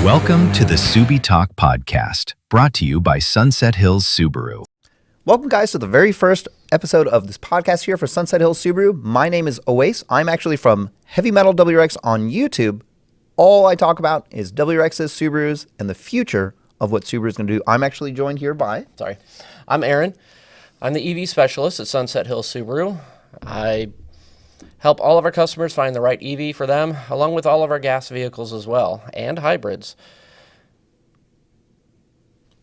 Welcome to the Subi Talk podcast, brought to you by Sunset Hills Subaru. Welcome, guys, to the very first episode of this podcast here for Sunset Hills Subaru. My name is Oase. I'm actually from Heavy Metal WRX on YouTube. All I talk about is WRXs, Subarus, and the future of what Subaru is going to do. I'm actually joined here by... I'm Aaron. I'm the EV specialist at Sunset Hills Subaru. I help all of our customers find the right EV for them, along with all of our gas vehicles as well, and hybrids.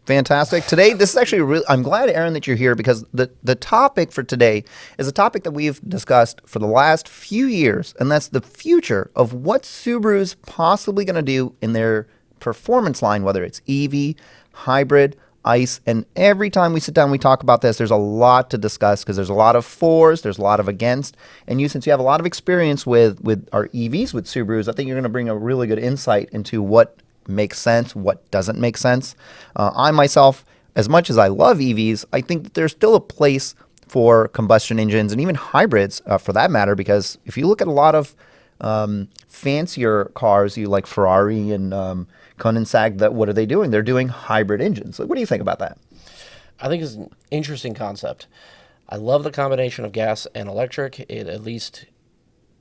Fantastic. Today, this is actually really, I'm glad, Aaron, that you're here because the topic for today is a topic that we've discussed for the last few years, and that's the future of what Subaru's possibly going to do in their performance line, whether it's EV, hybrid, ICE, and every time we sit down we talk about this, there's a lot to discuss because there's a lot of fors, there's a lot of against, and since you have a lot of experience with our EVs with Subarus, I think you're going to bring a really good insight into what makes sense, what doesn't make sense. I myself, as much as I love EVs, I think that there's still a place for combustion engines and even hybrids for that matter, because if you look at a lot of fancier cars, you like Ferrari and Koenigsegg, what are they doing? They're doing hybrid engines. What do you think about that? I think it's an interesting concept. I love the combination of gas and electric. It at least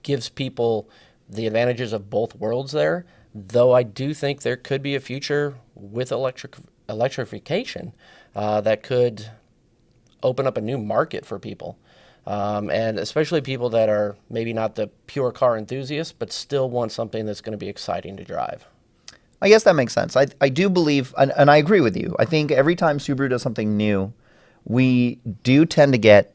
gives people the advantages of both worlds there, though I do think there could be a future with electrification that could open up a new market for people. And especially people that are maybe not the pure car enthusiasts, but still want something that's going to be exciting to drive. I guess that makes sense. I do believe, and I agree with you. I think every time Subaru does something new, we do tend to get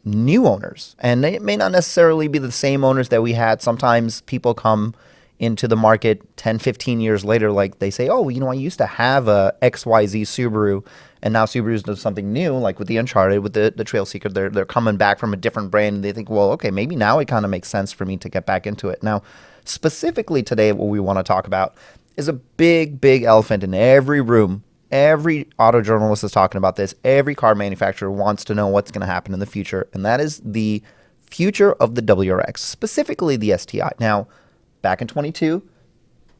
new owners. And it may not necessarily be the same owners that we had. Sometimes people come into the market 10, 15 years later, like they say, oh, I used to have a XYZ Subaru, and now Subaru's does something new, like with the Uncharted, with the Trail Seeker. They're coming back from a different brand, and they think, well, okay, maybe now it kind of makes sense for me to get back into it. Now, specifically today, what we want to talk about is a big, big elephant in every room. Every auto journalist is talking about this. Every car manufacturer wants to know what's going to happen in the future, and that is the future of the WRX, specifically the STI. Now, back in 22,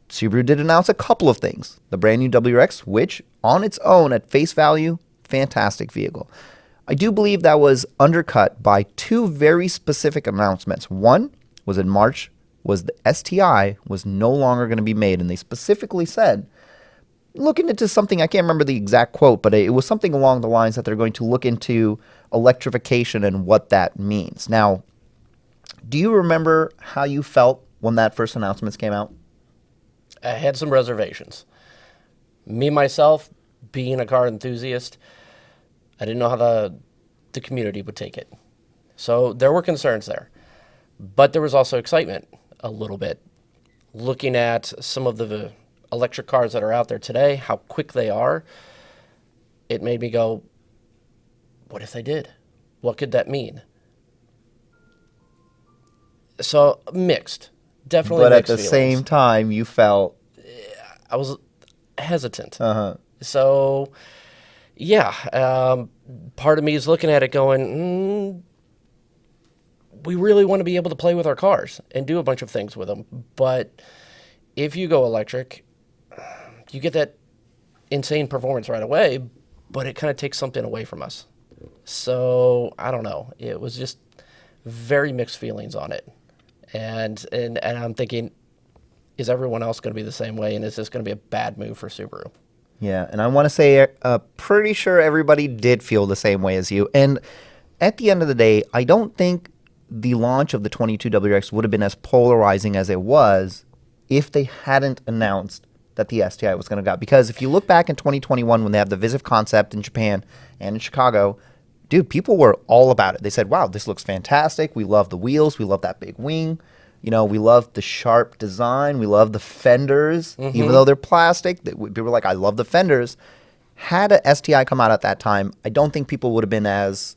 Subaru did announce a couple of things. The brand new WRX, which on its own, at face value, fantastic vehicle. I do believe that was undercut by two very specific announcements. One was in March, was the STI was no longer going to be made, and they specifically said, looking into something, I can't remember the exact quote, but it was something along the lines that they're going to look into electrification and what that means. Now, do you remember how you felt when that first announcement came out? I had some reservations. Me, myself, being a car enthusiast, I didn't know how the community would take it. So there were concerns there. But there was also excitement a little bit. Looking at some of the electric cars that are out there today, how quick they are, it made me go, what if they did? What could that mean? So mixed. Definitely mixed feelings. But at the same time, you felt... I was hesitant. Uh-huh. So, yeah, part of me is looking at it going, we really want to be able to play with our cars and do a bunch of things with them. But if you go electric, you get that insane performance right away, but it kind of takes something away from us. So, I don't know. It was just very mixed feelings on it. And I'm thinking, is everyone else going to be the same way? And is this going to be a bad move for Subaru? Yeah, and I want to say, pretty sure everybody did feel the same way as you. And at the end of the day, I don't think the launch of the 22 WRX would have been as polarizing as it was if they hadn't announced that the STI was going to go. Because if you look back in 2021 when they have the Visive concept in Japan and in Chicago, dude, people were all about it. They said, wow, this looks fantastic. We love the wheels. We love that big wing. We love the sharp design. We love the fenders, even though they're plastic. People were like, I love the fenders. Had a STI come out at that time, I don't think people would have been as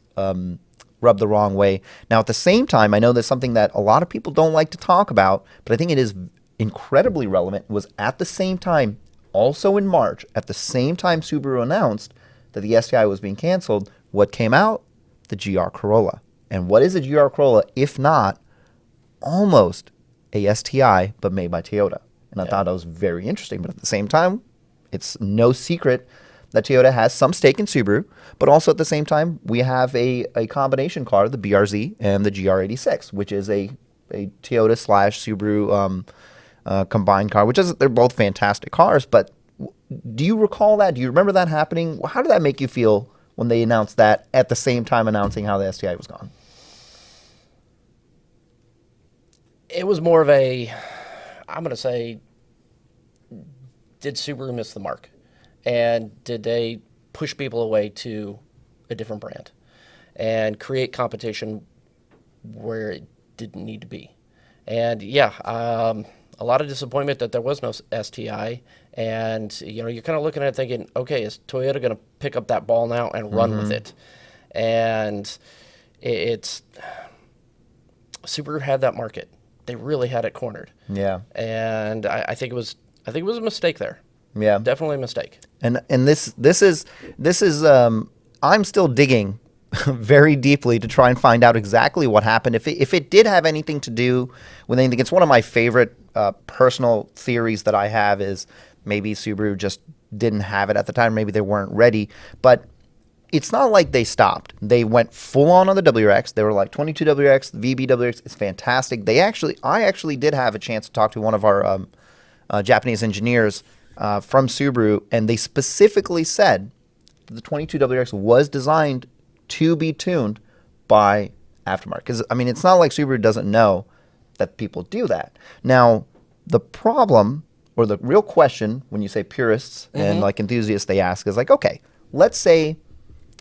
rubbed the wrong way. Now, at the same time, I know there's something that a lot of people don't like to talk about, but I think it is incredibly relevant, was at the same time, also in March, at the same time Subaru announced that the STI was being canceled, what came out? The GR Corolla. And what is a GR Corolla if not almost a STI, but made by Toyota? And I thought that was very interesting. But at the same time, it's no secret that Toyota has some stake in Subaru. But also at the same time, we have a combination car, the BRZ and the GR86, which is a Toyota slash Subaru combined car, they're both fantastic cars. But do you recall that? Do you remember that happening? How did that make you feel when they announced that at the same time announcing how the STI was gone? It was more of a, I'm going to say, did Subaru miss the mark? And did they push people away to a different brand and create competition where it didn't need to be? And yeah, a lot of disappointment that there was no STI. And, you're kind of looking at it thinking, okay, is Toyota going to pick up that ball now and run with it? And it's Subaru had that market. They really had it cornered. Yeah. And I think it was a mistake there. Yeah. Definitely a mistake. And this is I'm still digging very deeply to try and find out exactly what happened. If it did have anything to do with anything, it's one of my favorite personal theories that I have is maybe Subaru just didn't have it at the time. Maybe they weren't ready. But it's not like they stopped. They went full on the WRX. They were like 22 WRX, VB WRX. It's fantastic. I actually did have a chance to talk to one of our Japanese engineers from Subaru, and they specifically said that the 22 WRX was designed to be tuned by aftermarket. Because, it's not like Subaru doesn't know that people do that. Now, the problem, or the real question, when you say purists and like enthusiasts, they ask is like, okay, let's say,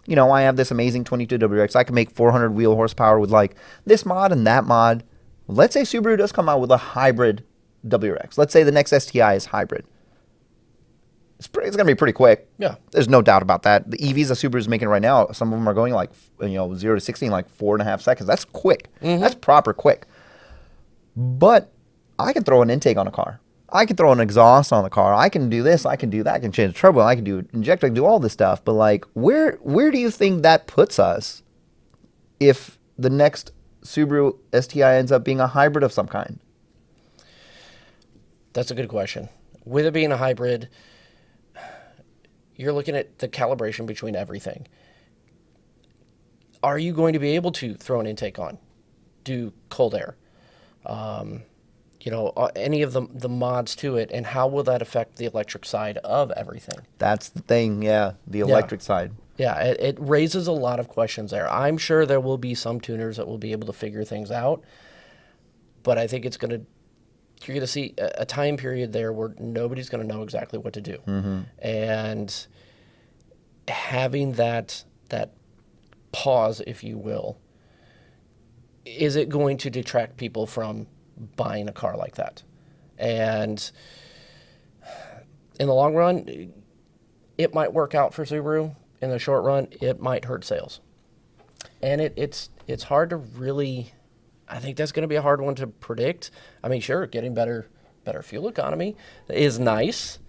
I have this amazing 22 WRX. I can make 400 wheel horsepower with like this mod and that mod. Let's say Subaru does come out with a hybrid WRX. Let's say the next STI is hybrid. It's going to be pretty quick. Yeah. There's no doubt about that. The EVs that Subaru is making right now, some of them are going like, 0 to 60 in like 4.5 seconds. That's quick. That's proper quick. But I can throw an intake on a car. I can throw an exhaust on the car. I can do this. I can do that. I can change the turbo. I can do injector. I can do all this stuff. But like, where do you think that puts us if the next Subaru STI ends up being a hybrid of some kind? That's a good question. With it being a hybrid, you're looking at the calibration between everything. Are you going to be able to throw an intake on, do cold air, any of the mods to it, and how will that affect the electric side of everything? That's the thing, yeah, the electric side. Yeah, it raises a lot of questions there. I'm sure there will be some tuners that will be able to figure things out, but I think you're going to see a time period there where nobody's going to know exactly what to do. And having that pause, if you will, is it going to detract people from buying a car like that? And in the long run, it might work out for Subaru. In the short run, it might hurt sales. And it's hard to really, I think that's going to be a hard one to predict. Sure, getting better fuel economy is nice,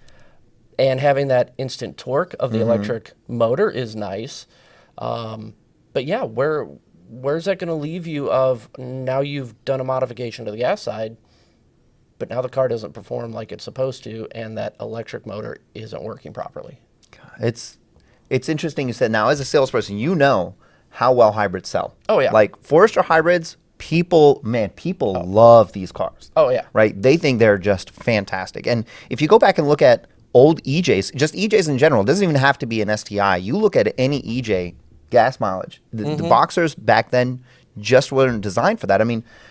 and having that instant torque of the electric motor is nice. But yeah, where's that going to leave you of now you've done a modification to the gas side, but now the car doesn't perform like it's supposed to, and that electric motor isn't working properly? It's interesting you said. Now, as a salesperson, you know how well hybrids sell. Oh, yeah. Like Forester hybrids, people love these cars. Oh, yeah. Right? They think they're just fantastic. And if you go back and look at old EJs, just EJs in general, it doesn't even have to be an STI. You look at any EJ gas mileage. The Boxers back then just weren't designed for that.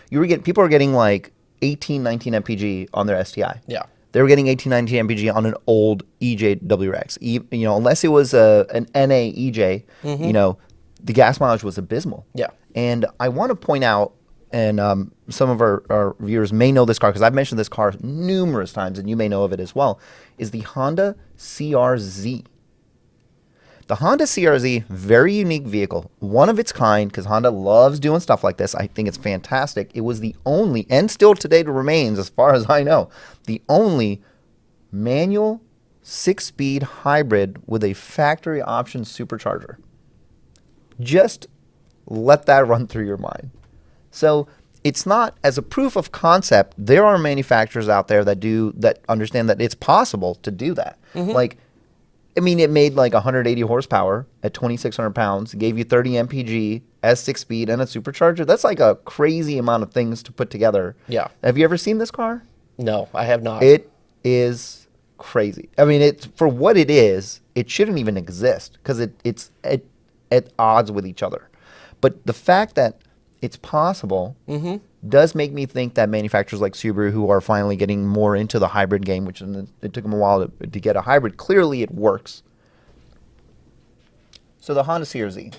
People were getting like 18, 19 mpg on their STI. Yeah. They were getting 18, 19 mpg on an old EJ WRX. Unless it was an NA EJ, the gas mileage was abysmal. Yeah. And I want to point out, and some of our viewers may know this car because I've mentioned this car numerous times, and you may know of it as well, is the Honda CRZ. The Honda CRZ, very unique vehicle, one of its kind, because Honda loves doing stuff like this. I think it's fantastic. It was the only, and still today remains, as far as I know, the only manual 6-speed hybrid with a factory option supercharger. Just let that run through your mind. So it's not as a proof of concept. There are manufacturers out there that understand that it's possible to do that. Like, I mean, it made like 180 horsepower at 2,600 pounds, gave you 30 mpg, S6 speed, and a supercharger. That's like a crazy amount of things to put together. Yeah. Have you ever seen this car? No, I have not. It is crazy. I mean, it's for what it is. It shouldn't even exist because it's at odds with each other. But the fact that it's possible does make me think that manufacturers like Subaru, who are finally getting more into the hybrid game, which it took them a while to get a hybrid, clearly it works. So the Honda CR-Z,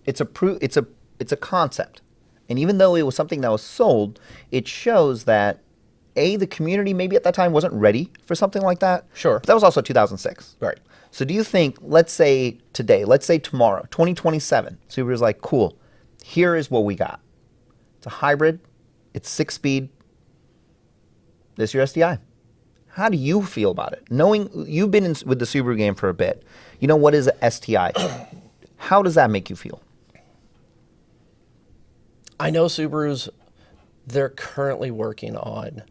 it's a concept, and even though it was something that was sold, it shows that the community maybe at that time wasn't ready for something like that. Sure. But that was also 2006. Right. So do you think, let's say today, let's say tomorrow, 2027, Subaru's like, cool, here is what we got. It's a hybrid. It's 6-speed. This is your STI. How do you feel about it? Knowing you've been with the Subaru game for a bit, you know what is a STI. How does that make you feel? I know Subarus, they're currently working on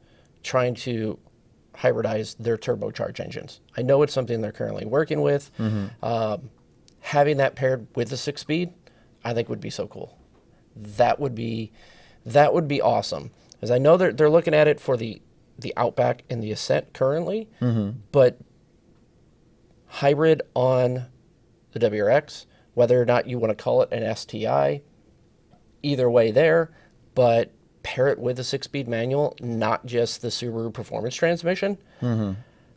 trying to hybridize their turbocharged engines. I know it's something they're currently working with. Having that paired with the 6-speed, I think would be so cool. That would be awesome. Because I know they're looking at it for the Outback and the Ascent currently, but hybrid on the WRX, whether or not you want to call it an STI, either way there, but pair it with a 6-speed manual, not just the Subaru performance transmission,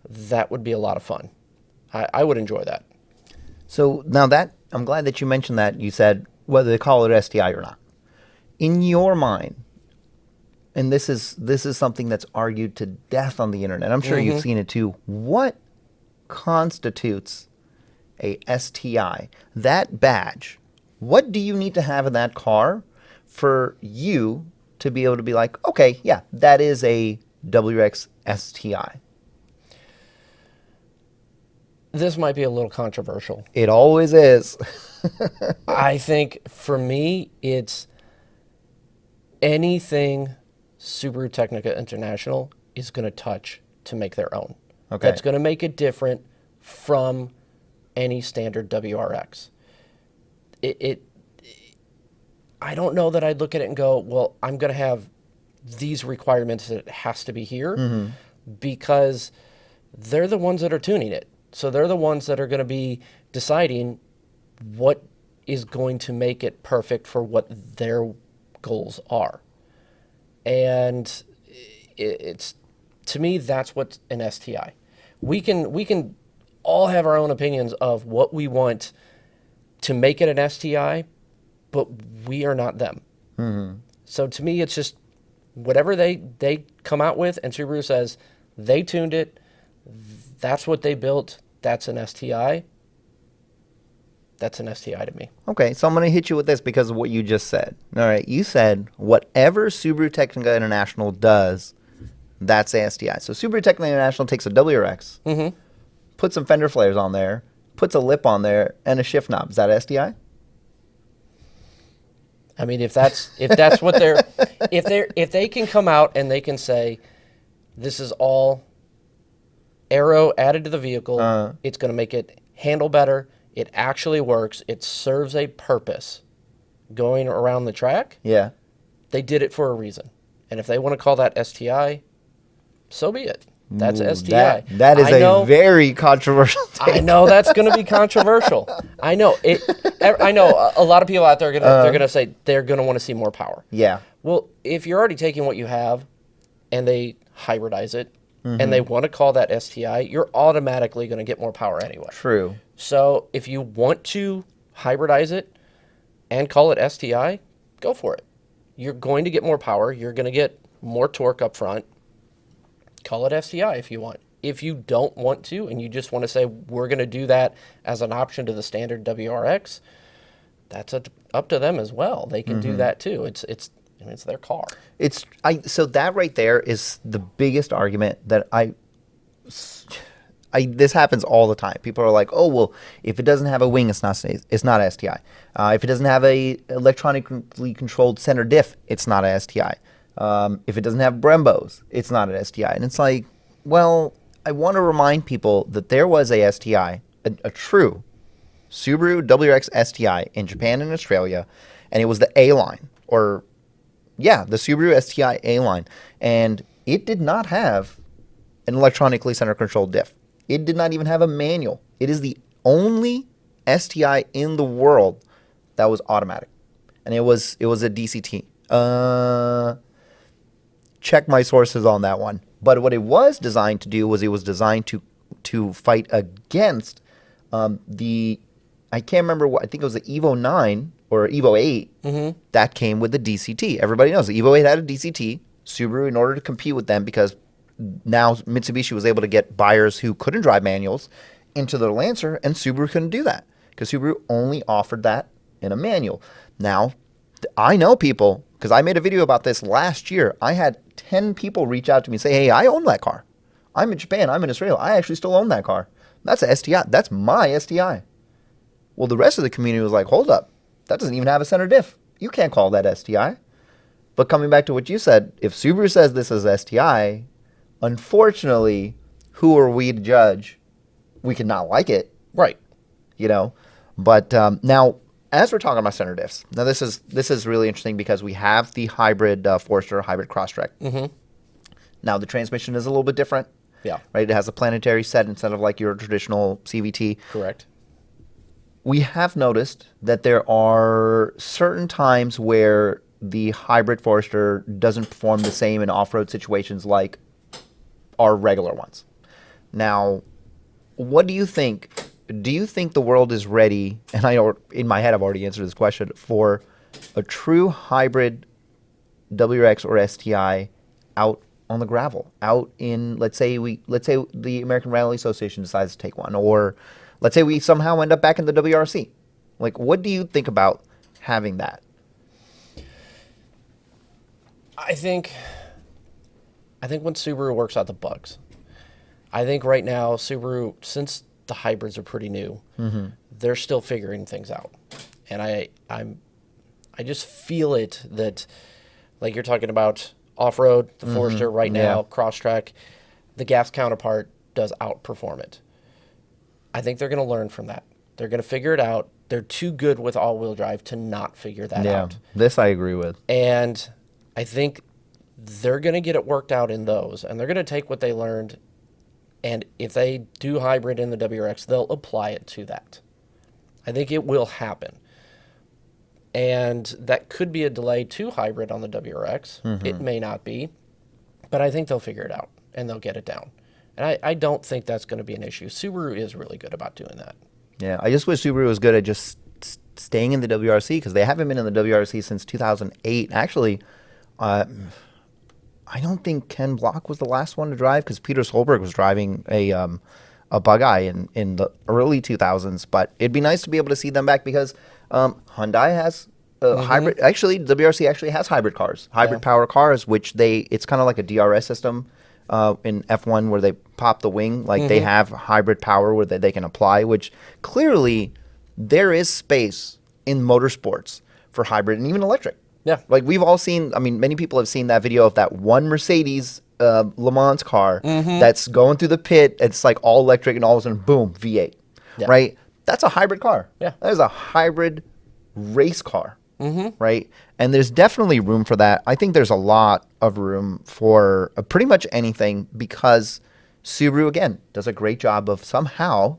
that would be a lot of fun. I would enjoy that. So now that, I'm glad that you mentioned that. You said whether they call it STI or not. In your mind, and this is something that's argued to death on the internet, I'm sure you've seen it too, what constitutes a STI? That badge, what do you need to have in that car for you to be able to be like, okay, yeah, that is a WRX STI? This might be a little controversial. It always is. I think for me, it's anything Subaru Technica International is going to touch to make their own. Okay. That's going to make it different from any standard WRX. I don't know that I'd look at it and go, well, I'm going to have these requirements that it has to be here, because they're the ones that are tuning it. So they're the ones that are going to be deciding what is going to make it perfect for what their goals are. And it's, to me, that's what's an STI. We can all have our own opinions of what we want to make it an STI, but we are not them. So to me, it's just whatever they come out with, and Subaru says they tuned it, that's what they built, that's an STI. That's an STI to me. Okay, so I'm going to hit you with this because of what you just said. All right, you said whatever Subaru Technica International does, that's a STI. So Subaru Technica International takes a WRX, puts some fender flares on there, puts a lip on there, and a shift knob. Is that a STI? I mean, if that's what they're if they can come out and they can say this is all aero added to the vehicle, it's going to make it handle better. It actually works. It serves a purpose going around the track. Yeah. They did it for a reason. And if they want to call that STI, so be it. That's a STI. That is a very controversial take. I know that's going to be controversial. I know it. I know a lot of people out there are they're going to say they're going to want to see more power. Yeah. Well, if you're already taking what you have and they hybridize it and they want to call that STI, you're automatically going to get more power anyway. True. So if you want to hybridize it and call it STI, go for it. You're going to get more power. You're going to get more torque up front. Call it STI if you want. If you don't want to and you just want to say we're going to do that as an option to the standard WRX, that's up to them as well. They can do that too. It's their car. So that right there is the biggest argument that this happens all the time. People are like, oh, well, if it doesn't have a wing, it's not a STI. If it doesn't have a electronically controlled center diff, it's not a STI. If it doesn't have Brembos, it's not an STI. And it's like, well, I want to remind people that there was a STI, a true Subaru WRX STI in Japan and Australia, and it was the A line, or yeah, the Subaru STI A line, and it did not have an electronically center controlled diff. It did not even have a manual. It is the only STI in the world that was automatic, and it was a DCT. Check my sources on that one. But what it was designed to do was it was designed to fight against the, I can't remember what, I think it was the Evo 9 or Evo 8 that came with the DCT. Everybody knows the Evo 8 had a DCT. Subaru, in order to compete with them, because now Mitsubishi was able to get buyers who couldn't drive manuals into their Lancer, and Subaru couldn't do that because Subaru only offered that in a manual. Now, I know people, because I made a video about this last year. I had 10 people reach out to me and say, hey, I own that car. I'm in Japan. I'm in Australia. I actually still own that car. That's a STI. That's my STI. Well, the rest of the community was like, hold up. That doesn't even have a center diff. You can't call that STI. But coming back to what you said, if Subaru says this is STI, unfortunately, who are we to judge? We could not like it. Right. You know? But now, as we're talking about center diffs, now this is really interesting because we have the hybrid Forester, hybrid Crosstrek. Now, the transmission is a little bit different. Yeah. Right? It has a planetary set instead of like your traditional CVT. Correct. We have noticed that there are certain times where the hybrid Forester doesn't perform the same in off-road situations like our regular ones. Now, what do you think? Do you think the world is ready, and in my head I've already answered this question, for a true hybrid WRX or STI out on the gravel, out in, let's say the American Rally Association decides to take one, or let's say we somehow end up back in the WRC. Like, what do you think about having that? I think when Subaru works out the bugs, I think right now Subaru, since the hybrids are pretty new, they're still figuring things out, and I just feel it that, like you're talking about off-road, the Forester right now, Crosstrek, the gas counterpart does outperform it. I think they're going to learn from that. They're going to figure it out. They're too good with all-wheel drive to not figure that out. This I agree with. And I think they're going to get it worked out in those, and they're going to take what they learned, and if they do hybrid in the WRX, they'll apply it to that. I think it will happen. And that could be a delay to hybrid on the WRX. It may not be, but I think they'll figure it out, and they'll get it down. And I don't think that's going to be an issue. Subaru is really good about doing that. Yeah, I just wish Subaru was good at just staying in the WRC, because they haven't been in the WRC since 2008. Actually, I don't think Ken Block was the last one to drive, because Peter Solberg was driving a Bug-Eye in the early 2000s. But it'd be nice to be able to see them back, because Hyundai has hybrid. Actually, WRC actually has hybrid cars, hybrid power cars, which it's kind of like a DRS system in F1 where they pop the wing. Like they have hybrid power where they can apply, which clearly there is space in motorsports for hybrid and even electric. Yeah. Like we've all seen, I mean, many people have seen that video of that one Mercedes Le Mans car that's going through the pit. It's like all electric, and all of a sudden, boom, V8. Yeah. Right? That's a hybrid car. Yeah. That is a hybrid race car. Right? And there's definitely room for that. I think there's a lot of room for pretty much anything, because Subaru, again, does a great job of somehow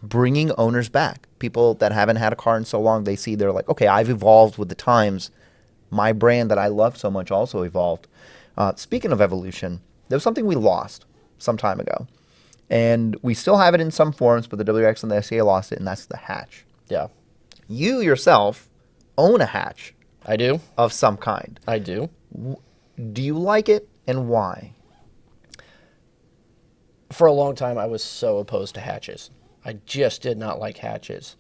bringing owners back. People that haven't had a car in so long, they're like, okay, I've evolved with the times. My brand that I love so much also evolved. Speaking of evolution, there was something we lost some time ago. And we still have it in some forms, but the WRX and the SCA lost it, and that's the hatch. Yeah. You yourself own a hatch I do. of some kind. I do. Do you like it, and why? For a long time, I was so opposed to hatches. I just did not like hatches.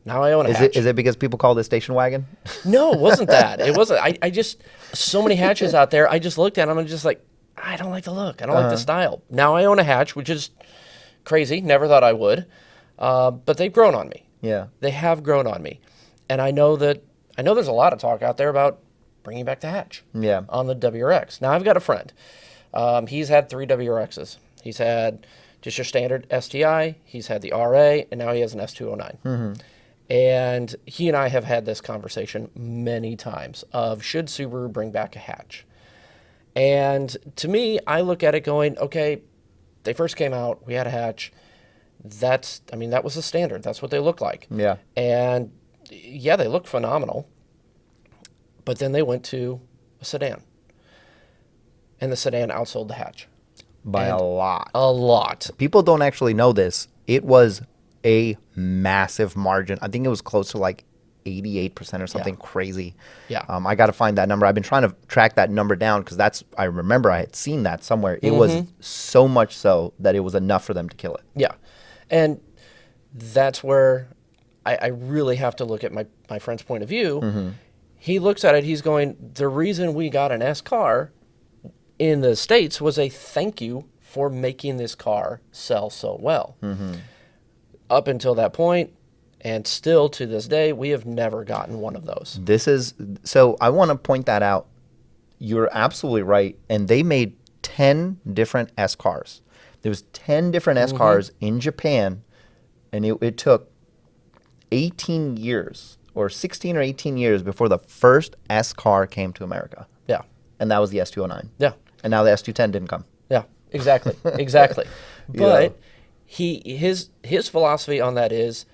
Now I own a hatch. Is it because people call this station wagon? No, it wasn't that. It wasn't. I just, so many hatches out there, I just looked at them and just like, I don't like the look. I don't like the style. Now I own a hatch, which is crazy. Never thought I would. But they've grown on me. Yeah. They have grown on me. And I know there's a lot of talk out there about bringing back the hatch. Yeah. On the WRX. Now I've got a friend. He's had 3 WRXs. He's had just your standard STI. He's had the RA, and now he has an S209. And he and I have had this conversation many times of should Subaru bring back a hatch. And to me, I look at it going, okay, they first came out, we had a hatch. That was the standard. That's what they look like. Yeah. And yeah, they look phenomenal. But then they went to a sedan. And the sedan outsold the hatch. By a lot. A lot. People don't actually know this. It was a massive margin. I think it was close to like 88% or something crazy. Yeah. I got to find that number. I've been trying to track that number down because I remember I had seen that somewhere. It was so much so that it was enough for them to kill it. Yeah. And that's where I really have to look at my friend's point of view. He looks at it, he's going, the reason we got an S car in the States was a thank you for making this car sell so well. Up until that point, and still to this day, we have never gotten one of those. So I want to point that out. You're absolutely right. And they made 10 different S cars. There was 10 different S cars in Japan, and it took 18 years or 16 or 18 years before the first S car came to America. Yeah. And that was the S209. Yeah. And now the S210 didn't come. Yeah, exactly. Exactly. But his philosophy on that is,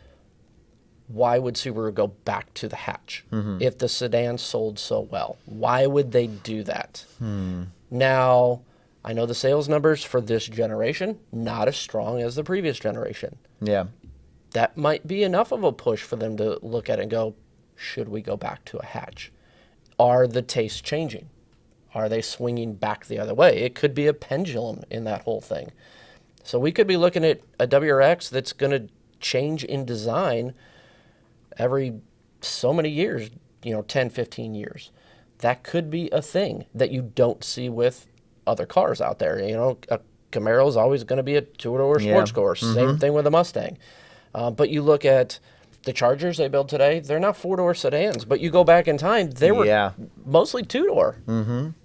why would Subaru go back to the hatch if the sedan sold so well? Why would they do that? Now, I know the sales numbers for this generation, not as strong as the previous generation. Yeah. That might be enough of a push for them to look at it and go, should we go back to a hatch? Are the tastes changing? Are they swinging back the other way? It could be a pendulum in that whole thing. So we could be looking at a WRX that's going to change in design every so many years, 10, 15 years. That could be a thing that you don't see with other cars out there. A Camaro is always going to be a two-door sports car. Same thing with a Mustang. But you look at the Chargers they build today, they're not four-door sedans. But you go back in time, they were mostly two-door.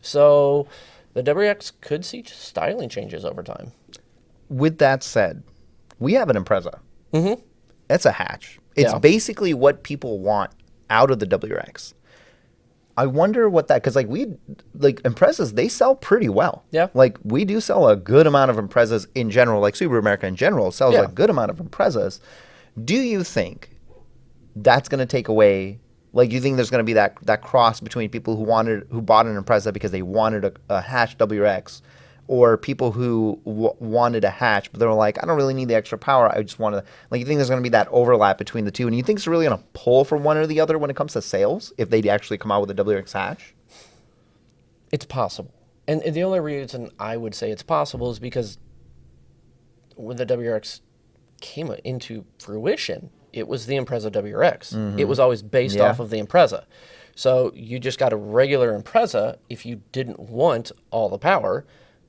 So the WRX could see styling changes over time. With that said, we have an Impreza. It's a hatch. It's basically what people want out of the WRX. I wonder what that, because Imprezas, they sell pretty well. Yeah. We do sell a good amount of Imprezas in general, like Subaru America in general sells a good amount of Imprezas. Do you think that's going to take away, do you think there's going to be that cross between people who bought an Impreza because they wanted a hatch WRX, or people who wanted a hatch, but they were like, I don't really need the extra power. I just want to, you think there's going to be that overlap between the two? And you think it's really going to pull from one or the other when it comes to sales if they actually come out with a WRX hatch? It's possible. And the only reason I would say it's possible is because when the WRX came into fruition, it was the Impreza WRX. It was always based off of the Impreza. So you just got a regular Impreza if you didn't want all the power.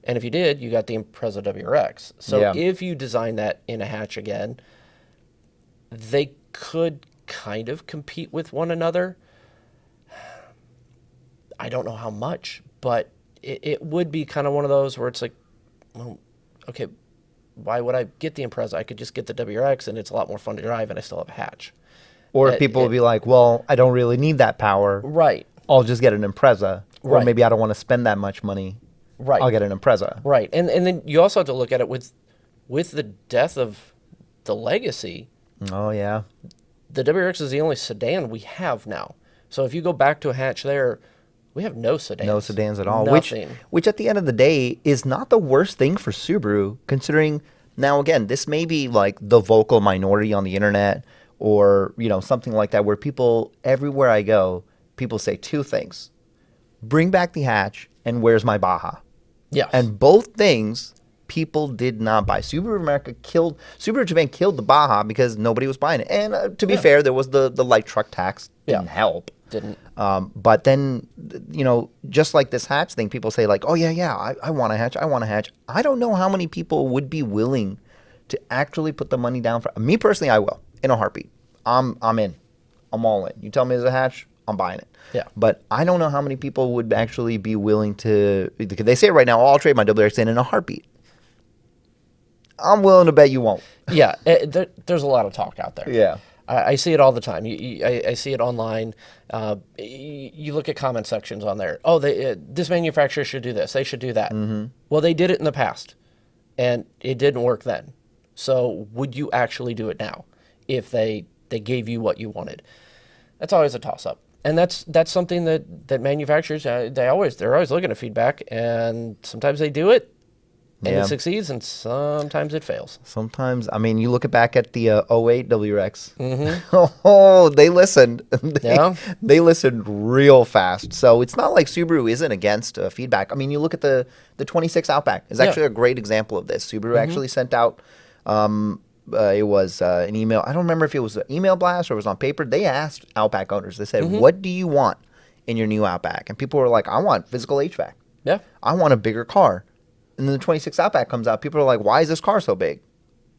And if you did, you got the Impreza WRX. So if you design that in a hatch again, they could kind of compete with one another. I don't know how much, but it would be kind of one of those where it's like, well, okay, why would I get the Impreza? I could just get the WRX and it's a lot more fun to drive and I still have a hatch. Or people will be like, well, I don't really need that power. Right. I'll just get an Impreza. Or Right. maybe I don't want to spend that much money. Right. I'll get an Impreza. Right. And then you also have to look at it with the death of the Legacy. Oh, yeah. The WRX is the only sedan we have now. So if you go back to a hatch there, we have no sedans. No sedans at all. Nothing. Which at the end of the day is not the worst thing for Subaru, considering now again, this may be like the vocal minority on the internet or, something like that, where people, everywhere I go, people say two things. Bring back the hatch and where's my Baja? Yeah. And both things people did not buy. Subaru Japan killed the Baja because nobody was buying it. And to be fair, there was the light truck tax. Didn't help. Didn't. But then, just like this hatch thing, people say like, oh, I want a hatch. I want a hatch. I don't know how many people would be willing to actually put the money down for. Me personally, I will in a heartbeat. I'm in. I'm all in. You tell me there's a hatch, I'm buying it. Yeah. But I don't know how many people would actually be willing to. They say it right now, I'll trade my WRX in a heartbeat. I'm willing to bet you won't. Yeah, there's a lot of talk out there. Yeah. I see it all the time. I see it online. You look at comment sections on there. Oh, this manufacturer should do this. They should do that. Well, they did it in the past, and it didn't work then. So would you actually do it now if they gave you what you wanted? That's always a toss-up. And that's something that manufacturers, they're always looking at feedback, and sometimes they do it, and Yeah. it succeeds, and sometimes it fails. Sometimes, I mean, you look back at the '08 WRX. Oh, they listened. Yeah. They listened real fast. So it's not like Subaru isn't against feedback. I mean, you look at the 26 Outback is actually a great example of this. Subaru actually sent out, it was an email. I don't remember if it was an email blast or it was on paper. They asked Outback owners. They said, "What do you want in your new Outback?" And people were like, "I want physical HVAC. Yeah. I want a bigger car." And then the 26 Outback comes out. People are like, "Why is this car so big?"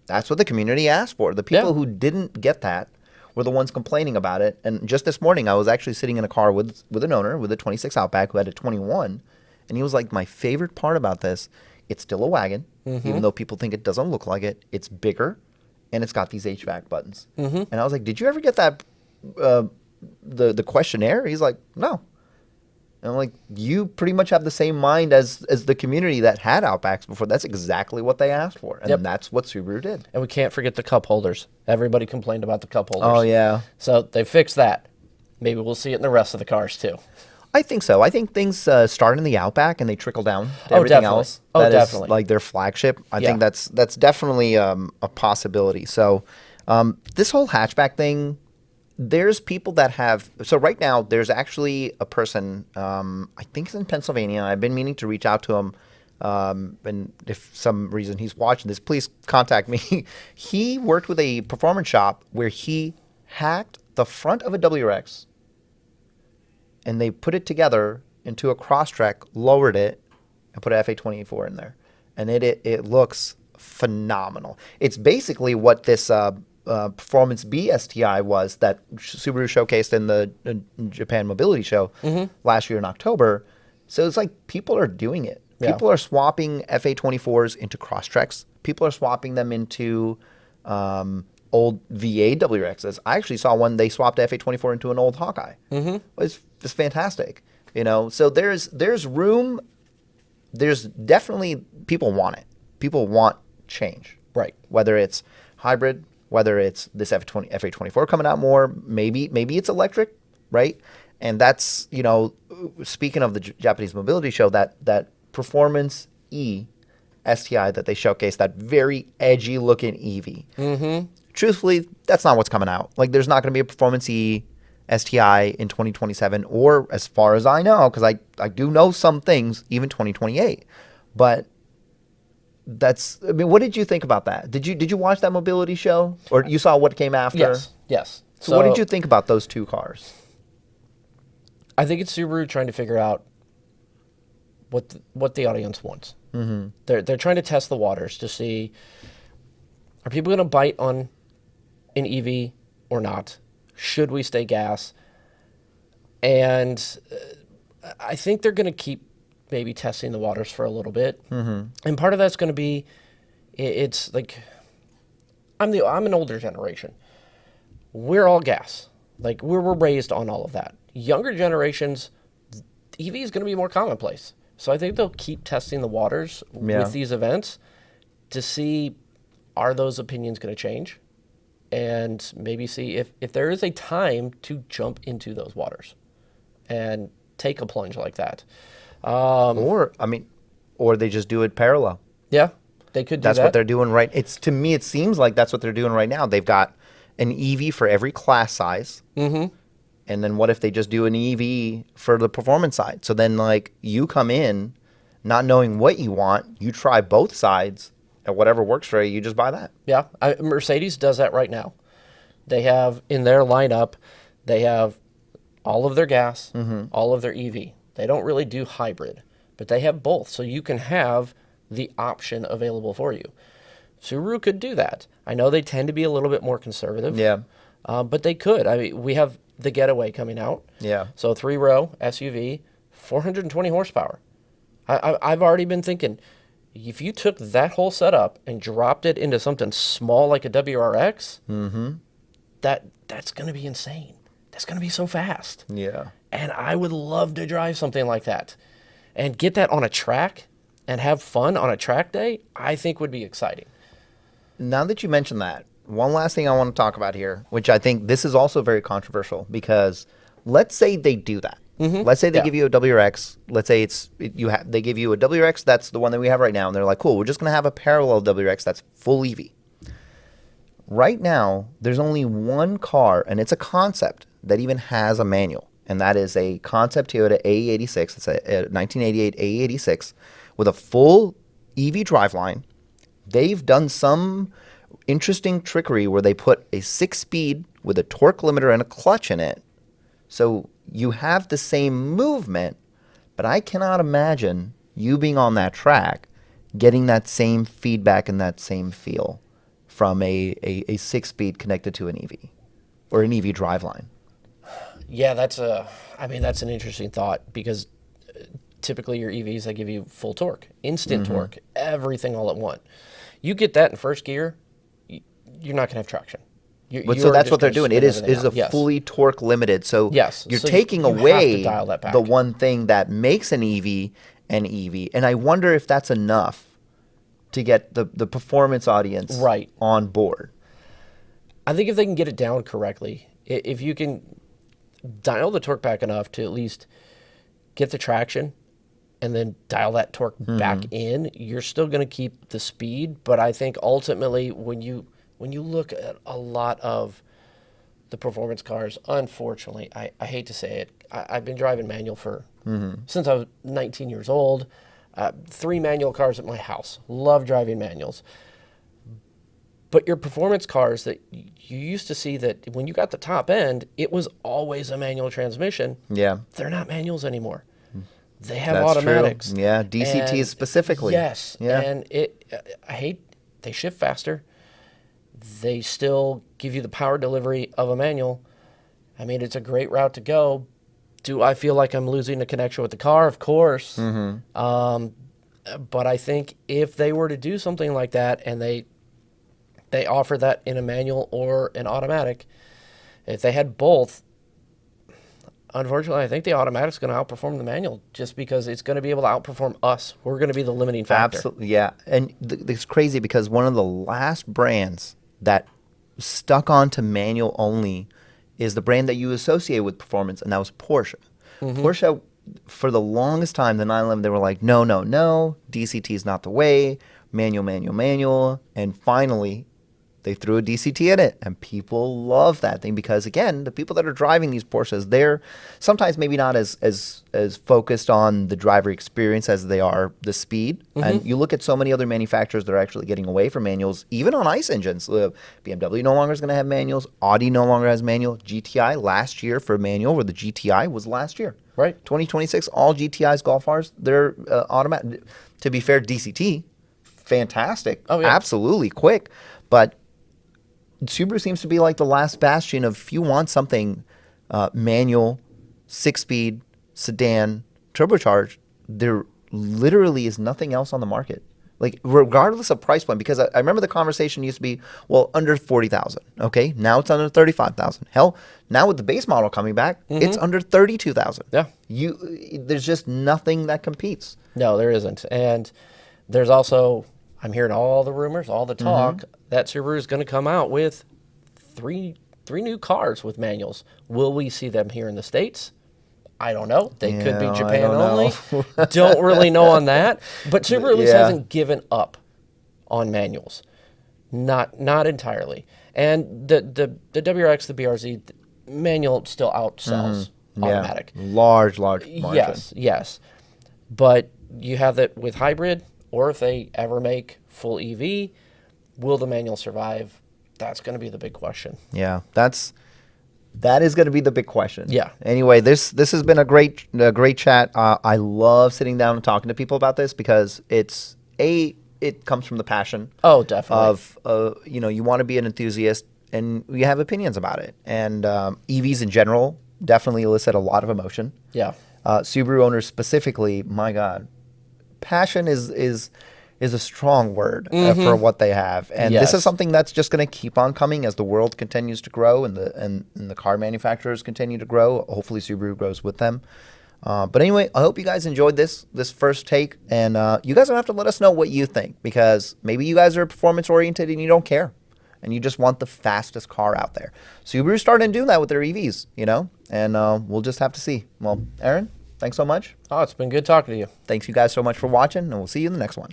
That's what the community asked for. The people who didn't get that were the ones complaining about it. And just this morning, I was actually sitting in a car with an owner with a 26 Outback who had a 21. And he was like, "My favorite part about this, it's still a wagon, even though people think it doesn't look like it. It's bigger, and it's got these HVAC buttons." And I was like, "Did you ever get that, the questionnaire?" He's like, "No." And I'm like, you pretty much have the same mind as the community that had Outbacks before. That's exactly what they asked for. And that's what Subaru did. And we can't forget the cup holders. Everybody complained about the cup holders. Oh, yeah. So they fixed that. Maybe we'll see it in the rest of the cars too. I think so. I think things start in the Outback and they trickle down to everything definitely. else. Oh, That is, definitely. like their flagship. I Yeah. think that's definitely a possibility. So this whole hatchback thing, there's people that have. So right now, there's actually a person. I think he's in Pennsylvania. I've been meaning to reach out to him. And if some reason he's watching this, please contact me. He worked with a performance shop where he hacked the front of a WRX, and they put it together into a Crosstrek, lowered it, and put an FA24 in there, and it looks phenomenal. It's basically what this Performance B STI was that Subaru showcased in the Japan Mobility Show last year in October. So it's like people are doing it. Yeah. People are swapping FA24s into Crosstreks. People are swapping them into old VA WRXs. I actually saw one, they swapped FA24 into an old Hawkeye. It's fantastic. You know, so there's room. There's definitely, people want it. People want change. Right. Whether it's hybrid, whether it's this FA24 coming out more, maybe it's electric, right? And that's, you know, speaking of the Japanese Mobility Show, that Performance E STI that they showcased, that very edgy looking EV. Truthfully, that's not what's coming out. Like, there's not going to be a Performance E STI in 2027, or as far as I know, because I do know some things, even 2028. But I mean, what did you think about that? Did you watch that mobility show, or you saw what came after? Yes. So what did you think about those two cars? I think it's Subaru trying to figure out what the audience wants. They're trying to test the waters to see, are people going to bite on an EV or not? Should we stay gas? And I think they're going to keep maybe testing the waters for a little bit. And part of that's going to be, it's like, I'm an older generation. We're all gas. Like, we're raised on all of that. Younger generations, EV is going to be more commonplace. So I think they'll keep testing the waters with these events to see, are those opinions going to change? And maybe see if there is a time to jump into those waters and take a plunge like that. Or they just do it parallel. Yeah, they could do That's that. what they're doing right. To me, it seems like that's what they're doing right now. They've got an EV for every class size. And then what if they just do an EV for the performance side? So then, like, you come in not knowing what you want, you try both sides, and whatever works for you, you just buy that. Yeah, Mercedes does that right now. They have in their lineup, they have all of their gas, all of their EV. They don't really do hybrid, but they have both, so you can have the option available for you. Subaru could do that. I know they tend to be a little bit more conservative. Yeah. But they could. I mean, we have the Getaway coming out. Yeah. So 3-row SUV, 420 horsepower. I've already been thinking, if you took that whole setup and dropped it into something small like a WRX, that's going to be insane. That's going to be so fast. Yeah. And I would love to drive something like that and get that on a track and have fun on a track day, I think would be exciting. Now that you mentioned that, one last thing I want to talk about here, which I think this is also very controversial, because let's say they do that. Let's say they give you a WRX. Let's say they give you a WRX, that's the one that we have right now, and they're like, cool, we're just going to have a parallel WRX that's full EV. Right now, there's only one car, and it's a concept, that even has a manual, and that is a concept Toyota AE86. It's a 1988 AE86 with a full EV driveline. They've done some interesting trickery where they put a 6-speed with a torque limiter and a clutch in it. So you have the same movement, but I cannot imagine you being on that track getting that same feedback and that same feel from a 6-speed connected to an EV or an EV driveline. Yeah, that's an interesting thought, because typically your EVs, they give you full torque, instant torque, everything all at once. You get that in first gear, you're not going to have traction. So that's what they're doing. It is a fully torque limited. So you're taking away the one thing that makes an EV an EV. And I wonder if that's enough to get the performance audience on board. I think if they can get it down correctly, if you can dial the torque back enough to at least get the traction and then dial that torque back in, you're still going to keep the speed. But I think ultimately when you look at a lot of the performance cars, unfortunately, I hate to say it, I've been driving manual since I was 19 years old. 3 manual cars at my house. Love driving manuals. But your performance cars that you used to see, that when you got the top end, it was always a manual transmission. Yeah. They're not manuals anymore. They have That's automatics. True. Yeah, DCTs specifically. Yes. Yeah. And they shift faster. They still give you the power delivery of a manual. I mean, it's a great route to go. Do I feel like I'm losing the connection with the car? Of course. But I think if they were to do something like that, and they offer that in a manual or an automatic, if they had both, unfortunately, I think the automatic's going to outperform the manual, just because it's going to be able to outperform us. We're going to be the limiting factor. Absolutely, yeah. And it's crazy, because one of the last brands that stuck on to manual only is the brand that you associate with performance, and that was Porsche. Porsche, for the longest time, the 911, they were like, no, DCT is not the way, manual. And finally, they threw a DCT in it, and people love that thing, because, again, the people that are driving these Porsches, they're sometimes maybe not as focused on the driver experience as they are the speed. And you look at so many other manufacturers that are actually getting away from manuals, even on ICE engines. BMW no longer is going to have manuals. Audi no longer has manual. GTI last year for manual, where the GTI was last year. Right. 2026, all GTIs, Golf Rs, they're automatic. To be fair, DCT, fantastic. Oh, yeah. Absolutely quick. But Subaru seems to be like the last bastion of, if you want something manual, 6-speed, sedan, turbocharged, there literally is nothing else on the market. Like, regardless of price point, because I remember the conversation used to be, well, under 40,000. Okay, now it's under 35,000. Hell, now with the base model coming back, it's under 32,000. Yeah. There's just nothing that competes. No, there isn't. And there's also, I'm hearing all the rumors, all the talk, that Subaru is going to come out with three new cars with manuals. Will we see them here in the States? I don't know. They could be Japan only. Don't really know on that. But Subaru at least hasn't given up on manuals. Not entirely. And the WRX, the BRZ, manual still outsells automatic. Large margin. Yes. But you have that with hybrid, or if they ever make full EV, will the manual survive? That's going to be the big question. Yeah, that is going to be the big question. Yeah. Anyway, this has been a great chat. I love sitting down and talking to people about this, because it comes from the passion. Oh, definitely. Of you want to be an enthusiast, and we have opinions about it. And EVs in general definitely elicit a lot of emotion. Yeah. Subaru owners specifically, my God, passion is a strong word for what they have, and this Yes. is something that's just going to keep on coming as the world continues to grow and the car manufacturers continue to grow. Hopefully, Subaru grows with them. But anyway, I hope you guys enjoyed this first take, and you guys don't have to let us know what you think, because maybe you guys are performance oriented and you don't care, and you just want the fastest car out there. Subaru's starting to do that with their EVs, and we'll just have to see. Well, Aaron, thanks so much. Oh, it's been good talking to you. Thanks you guys so much for watching, and we'll see you in the next one.